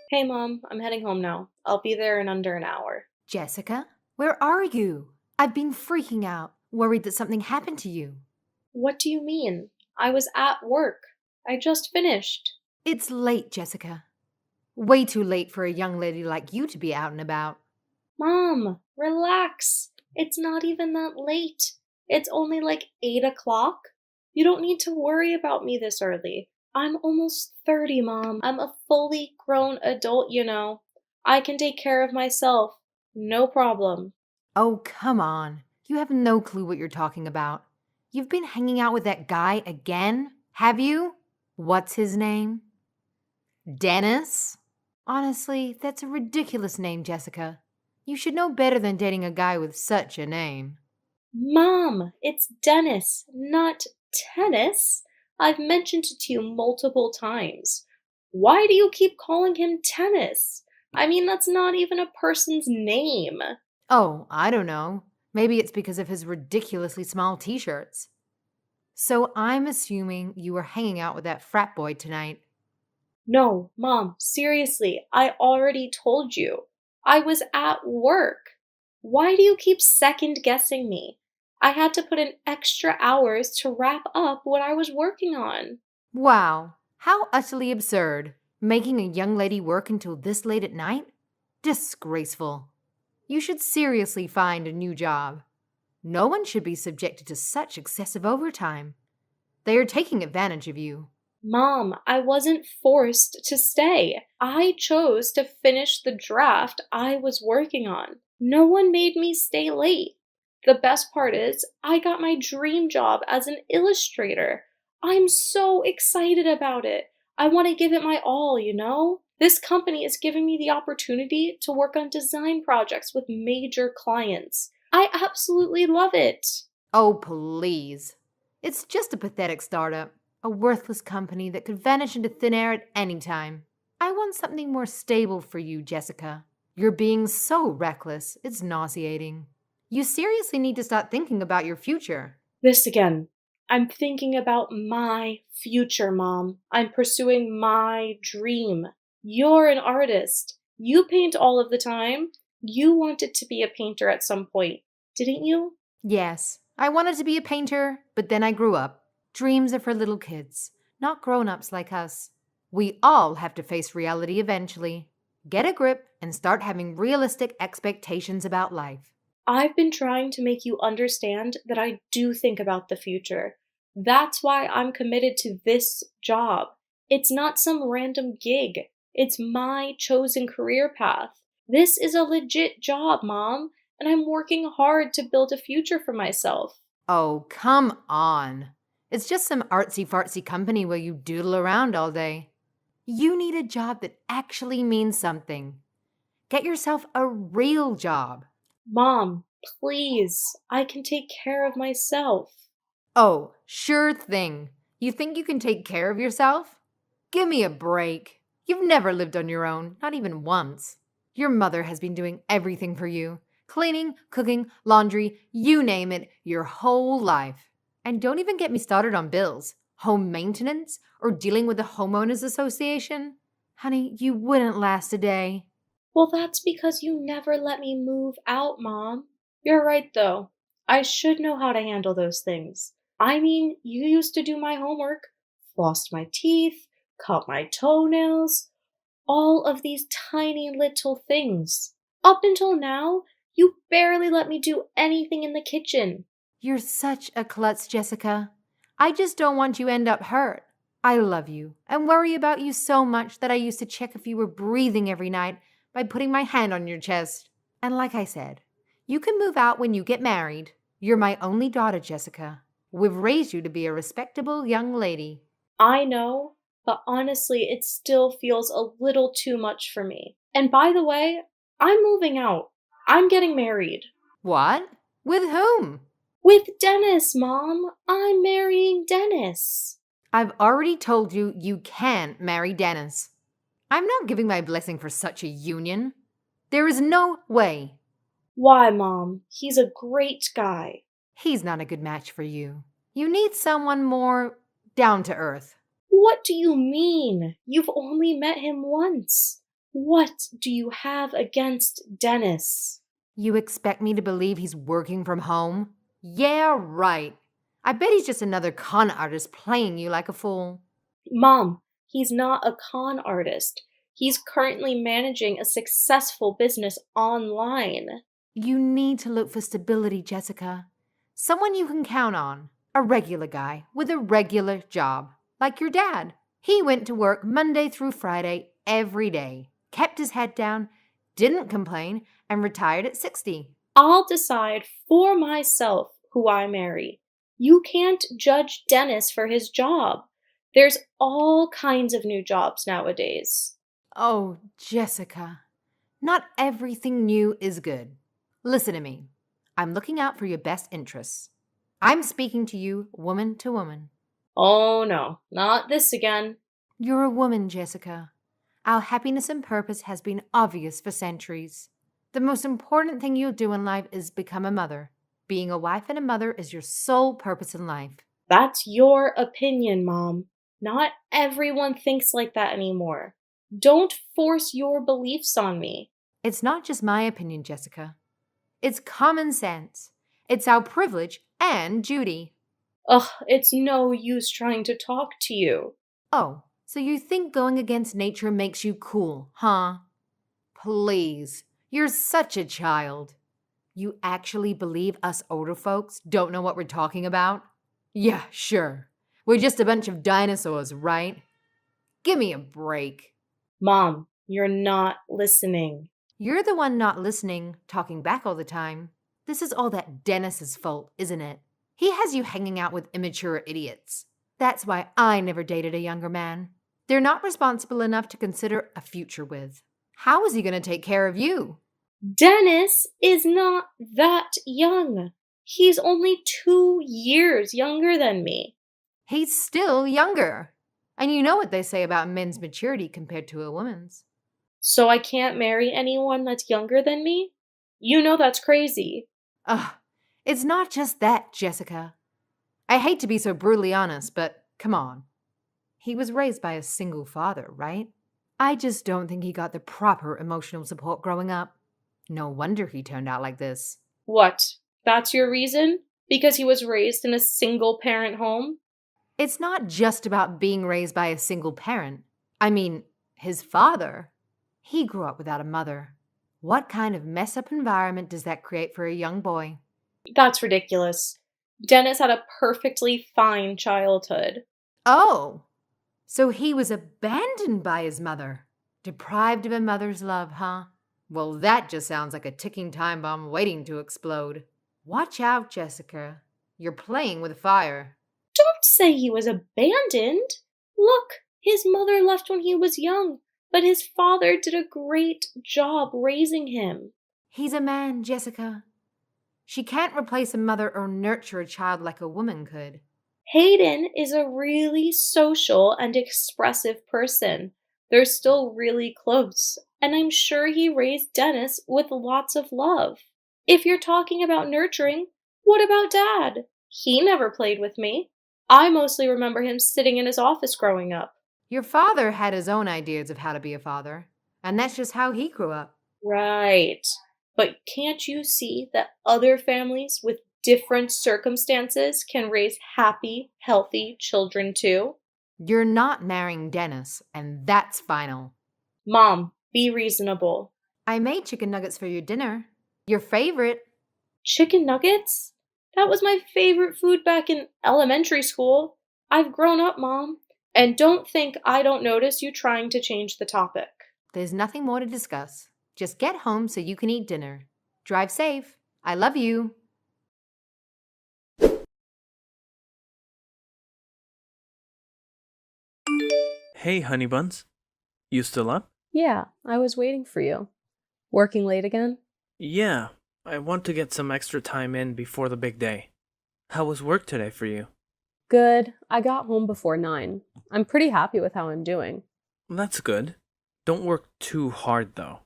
Hey, Mom, I'm heading home now. I'll be there in under an hour. Jessica, where are you? I've been freaking out, worried that something happened to you. What do you mean? I was at work. I just finished. It's late, Jessica. Way too late for a young lady like you to be out and about. Mom, relax. It's not even that late. It's only like 8 o'clock. You don't need to worry about me this early. I'm almost 30, Mom. I'm a fully grown adult. I can take care of myself. No problem. Oh, come on. You have no clue what you're talking about. You've been hanging out with that guy again, have you? What's his name? Dennis? Honestly, that's a ridiculous name, Jessica. You should know better than dating a guy with such a name. Mom, it's Dennis, not tennis. I've mentioned it to you multiple times. Why do you keep calling him tennis? I mean, that's not even a person's name. Oh, I don't know. Maybe it's because of his ridiculously small t shirts. So I'm assuming you were hanging out with that frat boy tonight. No, Mom, seriously, I already told you. I was at work. Why do you keep second guessing me? I had to put in extra hours to wrap up what I was working on. Wow, how utterly absurd. Making a young lady work until this late at night? Disgraceful. You should seriously find a new job. No one should be subjected to such excessive overtime. They are taking advantage of you. Mom, I wasn't forced to stay. I chose to finish the draft I was working on. No one made me stay late. The best part is, I got my dream job as an illustrator. I'm so excited about it. I want to give it my all. This company is giving me the opportunity to work on design projects with major clients. I absolutely love it. Oh, please. It's just a pathetic startup, a worthless company that could vanish into thin air at any time. I want something more stable for you, Jessica. You're being so reckless, it's nauseating. You seriously need to start thinking about your future. This again. I'm thinking about my future, Mom. I'm pursuing my dream. You're an artist. You paint all of the time. You wanted to be a painter at some point, didn't you? Yes, I wanted to be a painter, but then I grew up. Dreams are for little kids, not grown ups like us. We all have to face reality eventually. Get a grip and start having realistic expectations about life. I've been trying to make you understand that I do think about the future. That's why I'm committed to this job. It's not some random gig, it's my chosen career path. This is a legit job, Mom, and I'm working hard to build a future for myself. Oh, come on. It's just some artsy fartsy company where you doodle around all day. You need a job that actually means something. Get yourself a real job. Mom, please, I can take care of myself. Oh, sure thing. You think you can take care of yourself? Give me a break. You've never lived on your own, not even once. Your mother has been doing everything for you cleaning, cooking, laundry, you name it, your whole life. And don't even get me started on bills, home maintenance, or dealing with the homeowners association. Honey, you wouldn't last a day. Well, that's because you never let me move out, Mom. You're right, though. I should know how to handle those things. I mean, you used to do my homework, flossed my teeth, cut my toenails, all of these tiny little things. Up until now, you barely let me do anything in the kitchen. You're such a klutz, Jessica. I just don't want you end up hurt. I love you and worry about you so much that I used to check if you were breathing every night by putting my hand on your chest. And like I said, you can move out when you get married. You're my only daughter, Jessica. We've raised you to be a respectable young lady. I know, but honestly, it still feels a little too much for me. And by the way, I'm moving out. I'm getting married. What? With whom? With Dennis, Mom. I'm marrying Dennis. I've already told you you can't marry Dennis. I'm not giving my blessing for such a union. There is no way. Why, Mom? He's a great guy. He's not a good match for you. You need someone more down to earth. What do you mean? You've only met him once. What do you have against Dennis? You expect me to believe he's working from home? Yeah, right. I bet he's just another con artist playing you like a fool. Mom, he's not a con artist. He's currently managing a successful business online. You need to look for stability, Jessica. Someone you can count on. A regular guy with a regular job. Like your dad. He went to work Monday through Friday every day, kept his head down, didn't complain, and retired at 60. I'll decide for myself who I marry. You can't judge Dennis for his job. There's all kinds of new jobs nowadays. Oh, Jessica. Not everything new is good. Listen to me. I'm looking out for your best interests. I'm speaking to you woman to woman. Oh no, not this again. You're a woman, Jessica. Our happiness and purpose has been obvious for centuries. The most important thing you'll do in life is become a mother. Being a wife and a mother is your sole purpose in life. That's your opinion, Mom. Not everyone thinks like that anymore. Don't force your beliefs on me. It's not just my opinion, Jessica. It's common sense. It's our privilege and duty. Ugh, it's no use trying to talk to you. Oh, so you think going against nature makes you cool, huh? Please, you're such a child. You actually believe us older folks don't know what we're talking about? Yeah, sure. We're just a bunch of dinosaurs, right? Give me a break. Mom, you're not listening. You're the one not listening, talking back all the time. This is all that Dennis's fault, isn't it? He has you hanging out with immature idiots. That's why I never dated a younger man. They're not responsible enough to consider a future with. How is he going to take care of you? Dennis is not that young. He's only 2 years younger than me. He's still younger. And you know what they say about men's maturity compared to a woman's. So I can't marry anyone that's younger than me? You know that's crazy. Ugh, it's not just that, Jessica. I hate to be so brutally honest, but come on. He was raised by a single father, right? I just don't think he got the proper emotional support growing up. No wonder he turned out like this. What? That's your reason? Because he was raised in a single parent home? It's not just about being raised by a single parent. I mean, his father. He grew up without a mother. What kind of mess up environment does that create for a young boy? That's ridiculous. Dennis had a perfectly fine childhood. Oh, so he was abandoned by his mother. Deprived of a mother's love, huh? Well, that just sounds like a ticking time bomb waiting to explode. Watch out, Jessica. You're playing with fire. Don't say he was abandoned. Look, his mother left when he was young, but his father did a great job raising him. He's a man, Jessica. She can't replace a mother or nurture a child like a woman could. Hayden is a really social and expressive person. They're still really close, and I'm sure he raised Dennis with lots of love. If you're talking about nurturing, what about Dad? He never played with me. I mostly remember him sitting in his office growing up. Your father had his own ideas of how to be a father, and that's just how he grew up. Right. But can't you see that other families with different circumstances can raise happy, healthy children too? You're not marrying Dennis, and that's final. Mom, be reasonable. I made chicken nuggets for your dinner. Your favorite. Chicken nuggets? That was my favorite food back in elementary school. I've grown up, Mom. And don't think I don't notice you trying to change the topic. There's nothing more to discuss. Just get home so you can eat dinner. Drive safe. I love you. Hey, honey buns. You still up? Yeah, I was waiting for you. Working late again? Yeah, I want to get some extra time in before the big day. How was work today for you? Good. I got home before 9. I'm pretty happy with how I'm doing. That's good. Don't work too hard, though.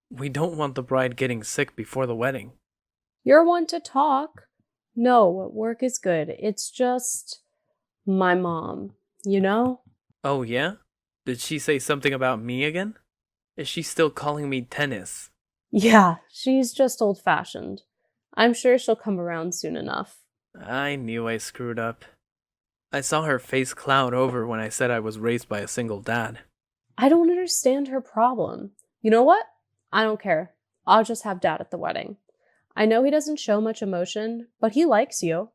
We don't want the bride getting sick before the wedding. You're one to talk. No, work is good. It's just my mom, you know? Oh, yeah? Did she say something about me again? Is she still calling me tennis? Yeah, she's just old-fashioned. I'm sure she'll come around soon enough. I knew I screwed up. I saw her face cloud over when I said I was raised by a single dad. I don't understand her problem. You know what? I don't care. I'll just have Dad at the wedding. I know he doesn't show much emotion, but he likes you.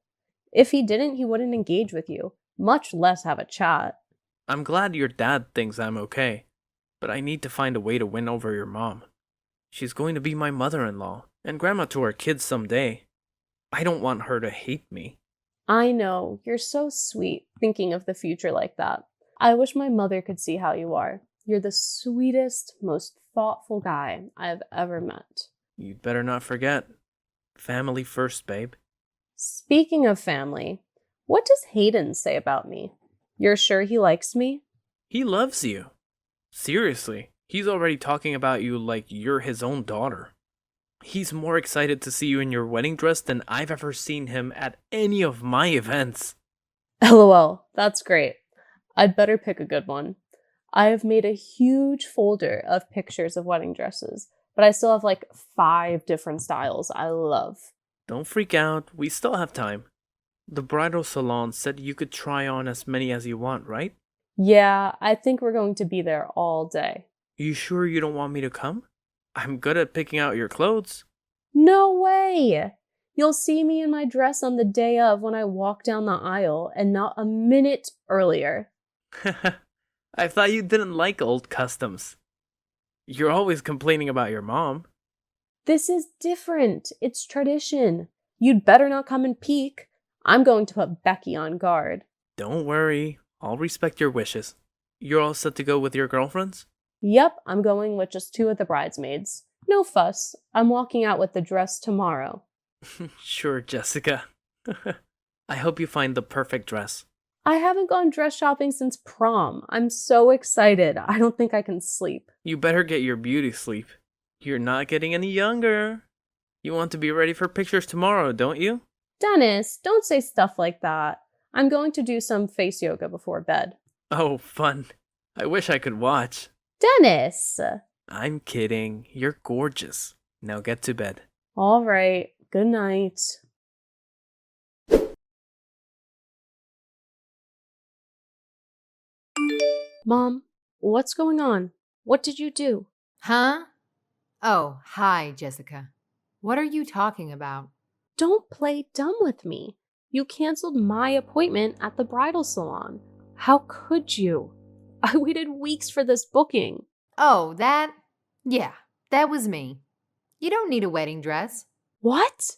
If he didn't, he wouldn't engage with you, much less have a chat. I'm glad your dad thinks I'm okay, but I need to find a way to win over your mom. She's going to be my mother-in-law and grandma to our kids someday. I don't want her to hate me. I know, you're so sweet thinking of the future like that. I wish my mother could see how you are. You're the sweetest, most thoughtful guy I've ever met. You'd better not forget. Family first, babe. Speaking of family, what does Hayden say about me? You're sure he likes me? He loves you. Seriously, he's already talking about you like you're his own daughter. He's more excited to see you in your wedding dress than I've ever seen him at any of my events. LOL, that's great. I'd better pick a good one. I have made a huge folder of pictures of wedding dresses, but I still have like 5 different styles I love. Don't freak out, we still have time. The bridal salon said you could try on as many as you want, right? Yeah, I think we're going to be there all day. You sure you don't want me to come? I'm good at picking out your clothes. No way! You'll see me in my dress on the day of when I walk down the aisle and not a minute earlier. I thought you didn't like old customs. You're always complaining about your mom. This is different. It's tradition. You'd better not come and peek. I'm going to put Becky on guard. Don't worry, I'll respect your wishes. You're all set to go with your girlfriends? Yep, I'm going with just 2 of the bridesmaids. No fuss. I'm walking out with the dress tomorrow. Sure, Jessica. I hope you find the perfect dress. I haven't gone dress shopping since prom. I'm so excited. I don't think I can sleep. You better get your beauty sleep. You're not getting any younger. You want to be ready for pictures tomorrow, don't you? Dennis, don't say stuff like that. I'm going to do some face yoga before bed. Oh, fun. I wish I could watch. Dennis! I'm kidding. You're gorgeous. Now get to bed. All right. Good night. Mom, what's going on? What did you do? Huh? Oh, hi, Jessica. What are you talking about? Don't play dumb with me. You canceled my appointment at the bridal salon. How could you? I waited weeks for this booking. Oh, that? Yeah, that was me. You don't need a wedding dress. What?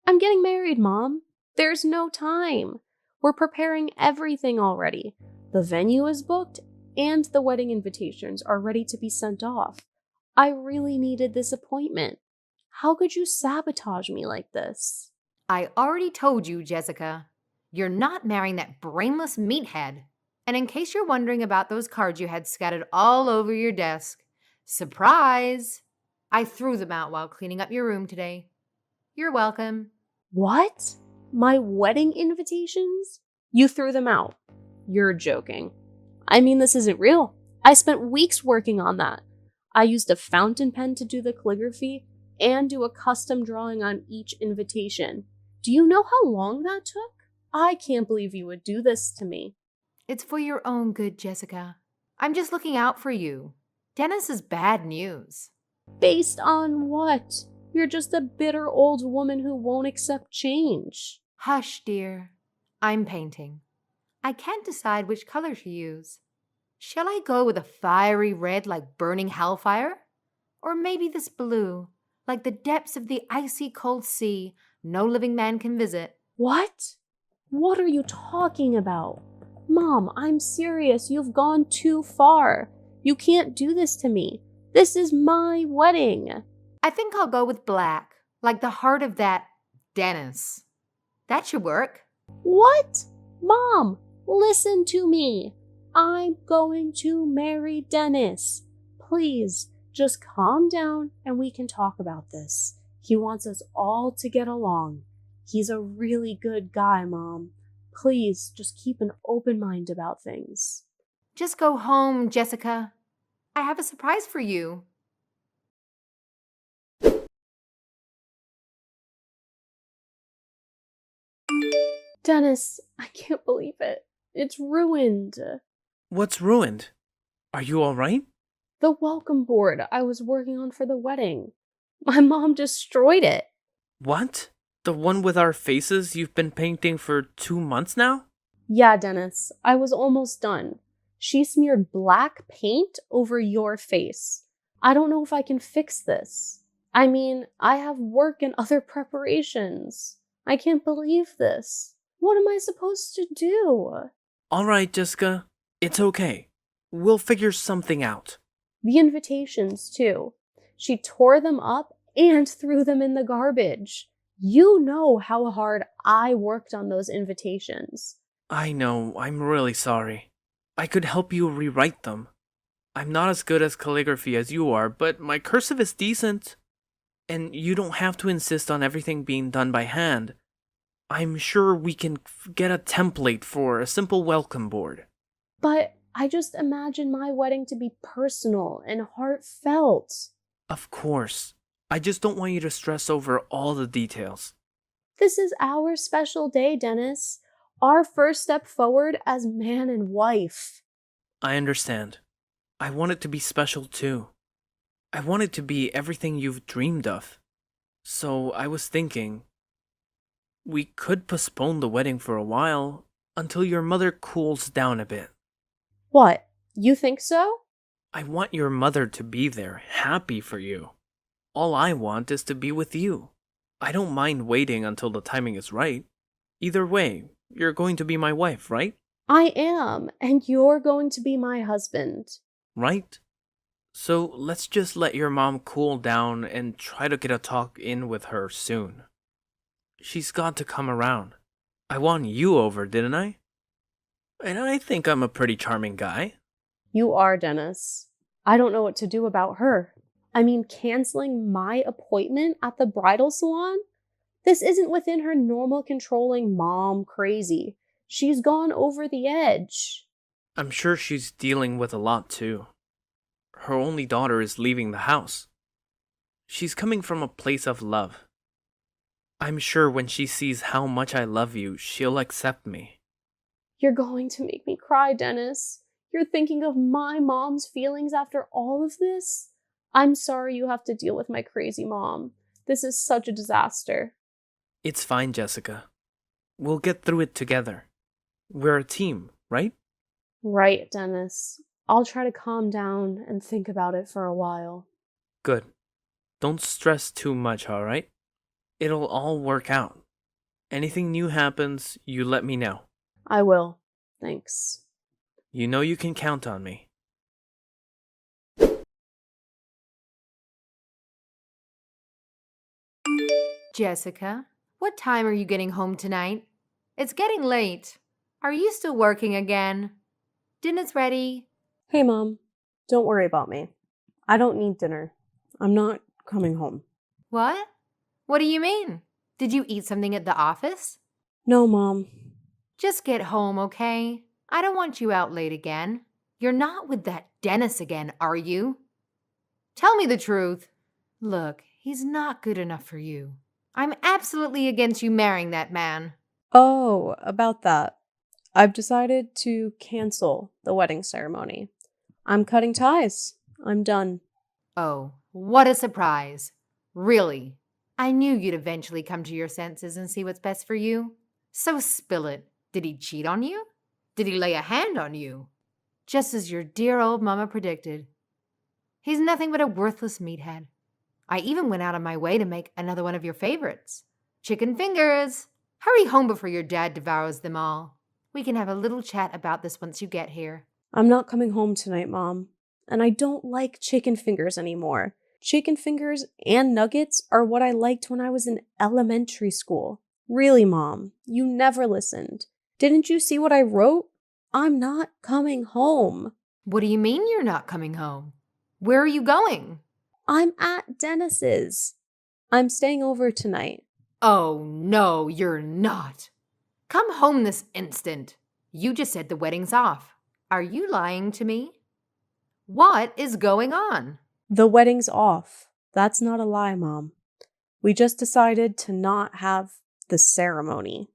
I'm getting married, Mom. There's no time. We're preparing everything already. The venue is booked and the wedding invitations are ready to be sent off. I really needed this appointment. How could you sabotage me like this? I already told you, Jessica. You're not marrying that brainless meathead. And in case you're wondering about those cards you had scattered all over your desk, surprise! I threw them out while cleaning up your room today. You're welcome. What? My wedding invitations? You threw them out. You're joking. I mean, this isn't real. I spent weeks working on that. I used a fountain pen to do the calligraphy and do a custom drawing on each invitation. Do you know how long that took? I can't believe you would do this to me. It's for your own good, Jessica. I'm just looking out for you. Dennis is bad news. Based on what? You're just a bitter old woman who won't accept change. Hush, dear. I'm painting. I can't decide which color to use. Shall I go with a fiery red like burning hellfire? Or maybe this blue, like the depths of the icy cold sea no living man can visit? What? What are you talking about? Mom, I'm serious. You've gone too far. You can't do this to me. This is my wedding. I think I'll go with black, like the heart of that Dennis. That should work. What? Mom, listen to me. I'm going to marry Dennis. Please, just calm down and we can talk about this. He wants us all to get along. He's a really good guy, Mom. Please, just keep an open mind about things. Just go home, Jessica. I have a surprise for you. Dennis, I can't believe it. It's ruined. What's ruined? Are you alright? The welcome board I was working on for the wedding. My mom destroyed it. What? The one with our faces you've been painting for 2 months now? Yeah, Dennis, I was almost done. She smeared black paint over your face. I don't know if I can fix this. I mean, I have work and other preparations. I can't believe this. What am I supposed to do? Alright, Jessica. It's okay. We'll figure something out. The invitations, too. She tore them up and threw them in the garbage. You know how hard I worked on those invitations. I know, I'm really sorry. I could help you rewrite them. I'm not as good as calligraphy as you are, but my cursive is decent. And you don't have to insist on everything being done by hand. I'm sure we can get a template for a simple welcome board. But I just imagine my wedding to be personal and heartfelt. Of course. I just don't want you to stress over all the details. This is our special day, Dennis. Our first step forward as man and wife. I understand. I want it to be special too. I want it to be everything you've dreamed of. So I was thinking, we could postpone the wedding for a while until your mother cools down a bit. What? You think so? I want your mother to be there, happy for you. All I want is to be with you. I don't mind waiting until the timing is right. Either way, you're going to be my wife, right? I am, and you're going to be my husband. Right? So let's just let your mom cool down and try to get a talk in with her soon. She's got to come around. I won you over, didn't I? And I think I'm a pretty charming guy. You are, Dennis. I don't know what to do about her. I mean, canceling my appointment at the bridal salon? This isn't within her normal controlling mom crazy. She's gone over the edge. I'm sure she's dealing with a lot too. Her only daughter is leaving the house. She's coming from a place of love. I'm sure when she sees how much I love you, she'll accept me. You're going to make me cry, Dennis. You're thinking of my mom's feelings after all of this? I'm sorry you have to deal with my crazy mom. This is such a disaster. It's fine, Jessica. We'll get through it together. We're a team, right? Right, Dennis. I'll try to calm down and think about it for a while. Good. Don't stress too much, alright? It'll all work out. Anything new happens, you let me know. I will. Thanks. You know you can count on me. Jessica, what time are you getting home tonight? It's getting late. Are you still working again? Dinner's ready. Hey, Mom. Don't worry about me. I don't need dinner. I'm not coming home. What? What do you mean? Did you eat something at the office? No, Mom. Just get home, okay? I don't want you out late again. You're not with that Dennis again, are you? Tell me the truth. Look, he's not good enough for you. I'm absolutely against you marrying that man. Oh, about that. I've decided to cancel the wedding ceremony. I'm cutting ties. I'm done. Oh, what a surprise. Really? I knew you'd eventually come to your senses and see what's best for you. So spill it. Did he cheat on you? Did he lay a hand on you? Just as your dear old mama predicted. He's nothing but a worthless meathead. I even went out of my way to make another one of your favorites. Chicken fingers! Hurry home before your dad devours them all. We can have a little chat about this once you get here. I'm not coming home tonight, Mom. And I don't like chicken fingers anymore. Chicken fingers and nuggets are what I liked when I was in elementary school. Really, Mom, you never listened. Didn't you see what I wrote? I'm not coming home. What do you mean you're not coming home? Where are you going? I'm at Dennis's. I'm staying over tonight. Oh, no, you're not. Come home this instant. You just said the wedding's off. Are you lying to me? What is going on? The wedding's off. That's not a lie, Mom. We just decided to not have the ceremony.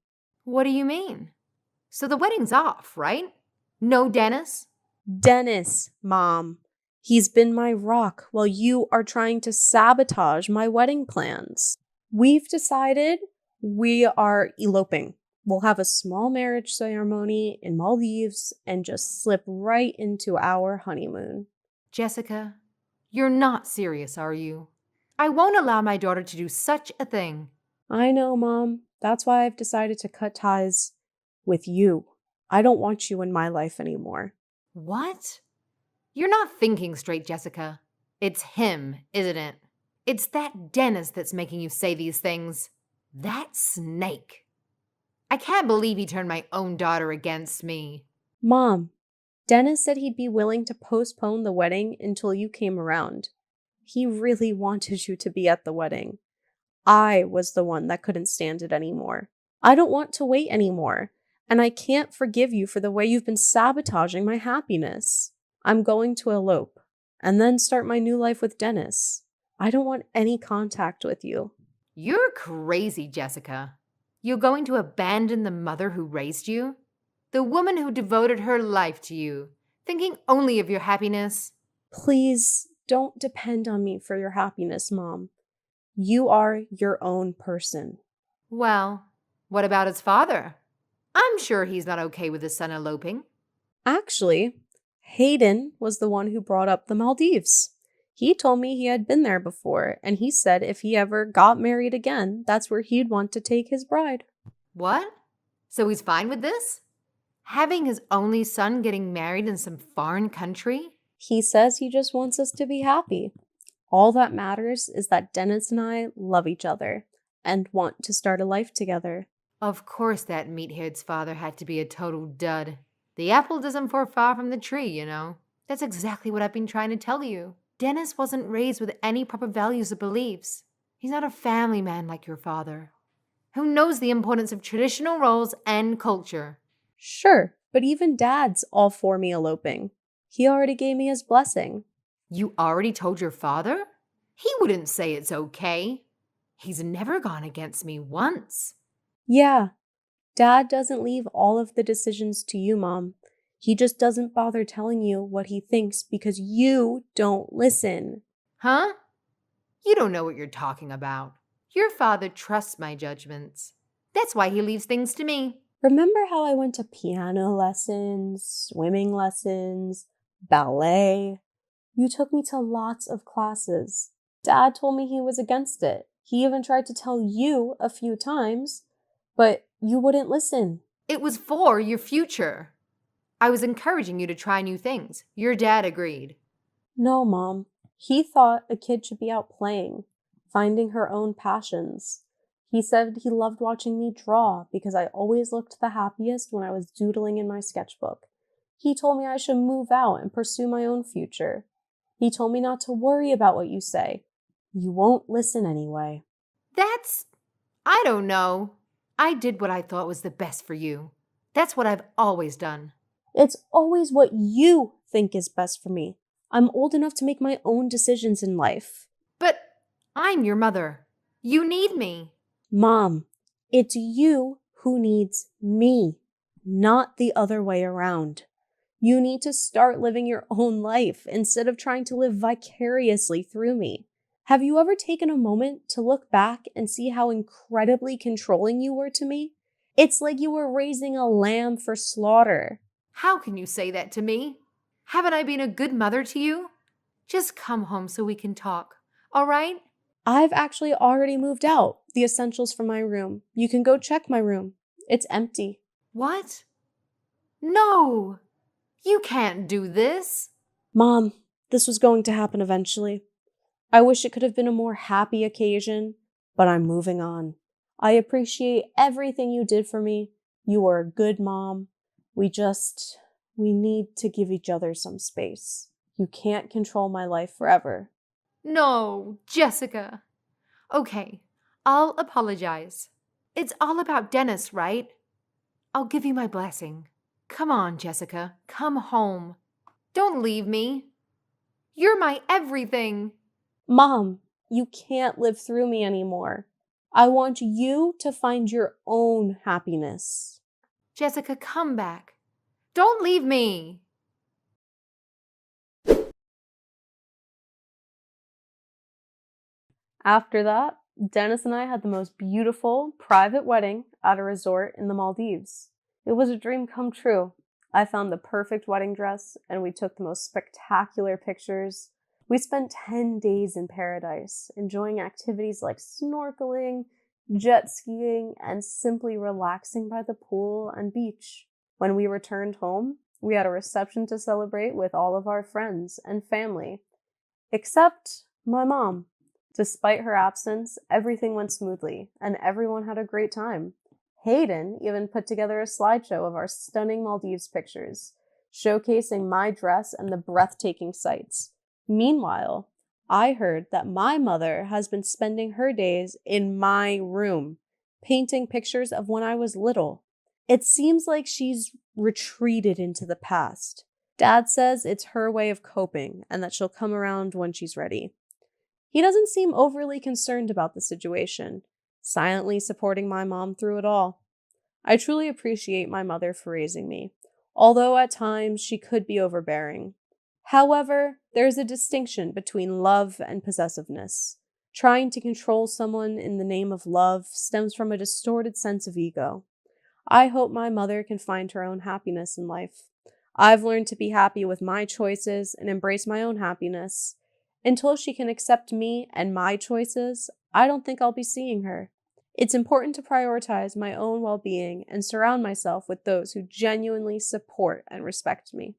What do you mean? So the wedding's off, right? No Dennis? Dennis, Mom. He's been my rock while you are trying to sabotage my wedding plans. We've decided we are eloping. We'll have a small marriage ceremony in Maldives and just slip right into our honeymoon. Jessica, you're not serious, are you? I won't allow my daughter to do such a thing. I know, Mom. That's why I've decided to cut ties with you. I don't want you in my life anymore. What? You're not thinking straight, Jessica. It's him, isn't it? It's that Dennis that's making you say these things. That snake. I can't believe he turned my own daughter against me. Mom, Dennis said he'd be willing to postpone the wedding until you came around. He really wanted you to be at the wedding. I was the one that couldn't stand it anymore. I don't want to wait anymore, and I can't forgive you for the way you've been sabotaging my happiness. I'm going to elope, and then start my new life with Dennis. I don't want any contact with you. You're crazy, Jessica. You're going to abandon the mother who raised you? The woman who devoted her life to you, thinking only of your happiness? Please don't depend on me for your happiness, Mom. You are your own person. Well, what about his father? I'm sure he's not okay with his son eloping. Actually, Hayden was the one who brought up the Maldives. He told me he had been there before, and he said if he ever got married again, that's where he'd want to take his bride. What? So he's fine with this? Having his only son getting married in some foreign country? He says he just wants us to be happy. All that matters is that Dennis and I love each other and want to start a life together. Of course that meathead's father had to be a total dud. The apple doesn't fall far from the tree, you know. That's exactly what I've been trying to tell you. Dennis wasn't raised with any proper values or beliefs. He's not a family man like your father, who knows the importance of traditional roles and culture. Sure, but even Dad's all for me eloping. He already gave me his blessing. You already told your father? He wouldn't say it's okay. He's never gone against me once. Yeah, Dad doesn't leave all of the decisions to you, Mom. He just doesn't bother telling you what he thinks because you don't listen. Huh? You don't know what you're talking about. Your father trusts my judgments. That's why he leaves things to me. Remember how I went to piano lessons, swimming lessons, ballet? You took me to lots of classes. Dad told me he was against it. He even tried to tell you a few times, but you wouldn't listen. It was for your future. I was encouraging you to try new things. Your dad agreed. No, Mom. He thought a kid should be out playing, finding her own passions. He said he loved watching me draw because I always looked the happiest when I was doodling in my sketchbook. He told me I should move out and pursue my own future. He told me not to worry about what you say. You won't listen anyway. I don't know. I did what I thought was the best for you. That's what I've always done. It's always what you think is best for me. I'm old enough to make my own decisions in life. But I'm your mother. You need me. Mom, it's you who needs me, not the other way around. You need to start living your own life instead of trying to live vicariously through me. Have you ever taken a moment to look back and see how incredibly controlling you were to me? It's like you were raising a lamb for slaughter. How can you say that to me? Haven't I been a good mother to you? Just come home so we can talk, all right? I've actually already moved out the essentials from my room. You can go check my room. It's empty. What? No! You can't do this. Mom, this was going to happen eventually. I wish it could have been a more happy occasion, but I'm moving on. I appreciate everything you did for me. You were a good mom. We need to give each other some space. You can't control my life forever. No, Jessica. Okay, I'll apologize. It's all about Dennis, right? I'll give you my blessing. Come on, Jessica. Come home. Don't leave me. You're my everything. Mom, you can't live through me anymore. I want you to find your own happiness. Jessica, come back. Don't leave me. After that, Dennis and I had the most beautiful private wedding at a resort in the Maldives. It was a dream come true. I found the perfect wedding dress and we took the most spectacular pictures. We spent 10 days in paradise, enjoying activities like snorkeling, jet skiing, and simply relaxing by the pool and beach. When we returned home, we had a reception to celebrate with all of our friends and family, except my mom. Despite her absence, everything went smoothly, and everyone had a great time. Hayden even put together a slideshow of our stunning Maldives pictures, showcasing my dress and the breathtaking sights. Meanwhile, I heard that my mother has been spending her days in my room, painting pictures of when I was little. It seems like she's retreated into the past. Dad says it's her way of coping and that she'll come around when she's ready. He doesn't seem overly concerned about the situation, silently supporting my mom through it all. I truly appreciate my mother for raising me, although at times she could be overbearing. However, there's a distinction between love and possessiveness. Trying to control someone in the name of love stems from a distorted sense of ego. I hope my mother can find her own happiness in life. I've learned to be happy with my choices and embrace my own happiness. Until she can accept me and my choices, I don't think I'll be seeing her. It's important to prioritize my own well-being and surround myself with those who genuinely support and respect me.